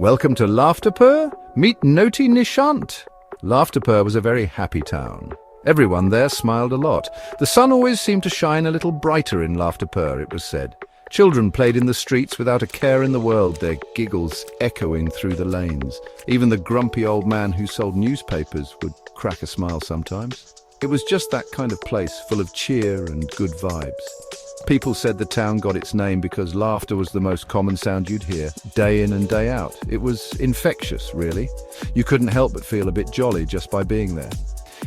Welcome to Laughterpur. Meet Noti Nishant. Laughterpur was a very happy town. Everyone there smiled a lot. The sun always seemed to shine a little brighter in Laughterpur, it was said. Children played in the streets without a care in the world, their giggles echoing through the lanes. Even the grumpy old man who sold newspapers would crack a smile sometimes. It was just that kind of place, full of cheer and good vibes. People said the town got its name because laughter was the most common sound you'd hear, day in and day out. It was infectious, really. You couldn't help but feel a bit jolly just by being there.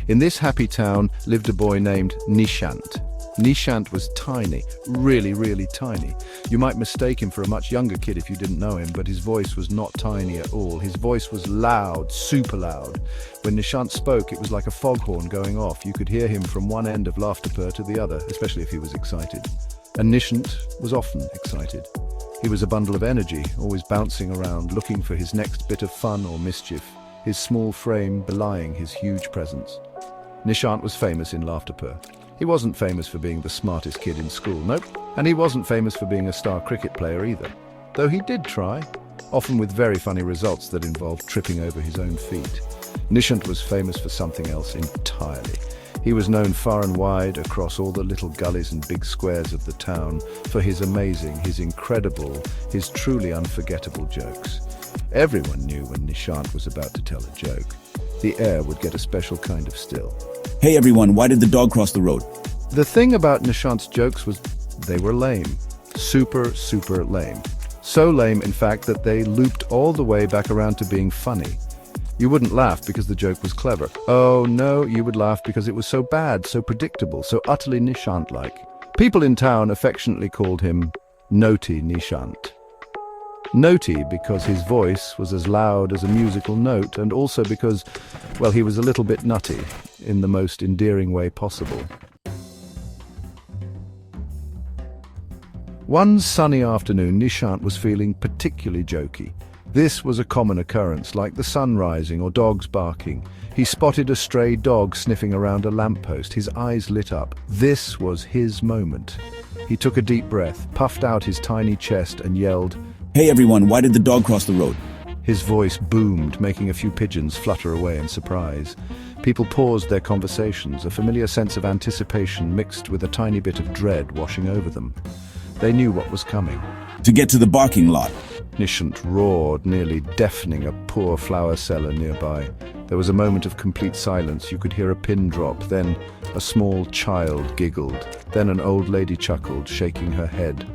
In this happy town lived a boy named Nishant. Nishant was tiny, really, really tiny. You might mistake him for a much younger kid if you didn't know him, but his voice was not tiny at all. His voice was loud, super loud. When Nishant spoke, it was like a foghorn going off. You could hear him from one end of Laughterpur to the other, especially if he was excited. And Nishant was often excited. He was a bundle of energy, always bouncing around, looking for his next bit of fun or mischief, his small frame belying his huge presence. Nishant was famous in Laughterpur. He wasn't famous for being the smartest kid in school, nope. And he wasn't famous for being a star cricket player either. Though he did try, often with very funny results that involved tripping over his own feet. Nishant was famous for something else entirely. He was known far and wide across all the little gullies and big squares of the town for his amazing, his incredible, his truly unforgettable jokes. Everyone knew when Nishant was about to tell a joke. The air would get a special kind of still. Hey everyone, why did the dog cross the road? The thing about Nishant's jokes was they were lame. Super, super lame. So lame, in fact, that they looped all the way back around to being funny. You wouldn't laugh because the joke was clever. Oh no, you would laugh because it was so bad, so predictable, so utterly Nishant-like. People in town affectionately called him Norty Nishant. Norty because his voice was as loud as a musical note, and also because, well, he was a little bit nutty, in the most endearing way possible. One sunny afternoon, Nishant was feeling particularly jokey. This was a common occurrence, like the sun rising or dogs barking. He spotted a stray dog sniffing around a lamppost. His eyes lit up. This was his moment. He took a deep breath, puffed out his tiny chest and yelled, Hey everyone, why did the dog cross the road? His voice boomed, making a few pigeons flutter away in surprise. People paused their conversations, a familiar sense of anticipation mixed with a tiny bit of dread washing over them. They knew what was coming. To get to the barking lot. Nishant roared, nearly deafening a poor flower seller nearby. There was a moment of complete silence. You could hear a pin drop, then a small child giggled, then an old lady chuckled, shaking her head.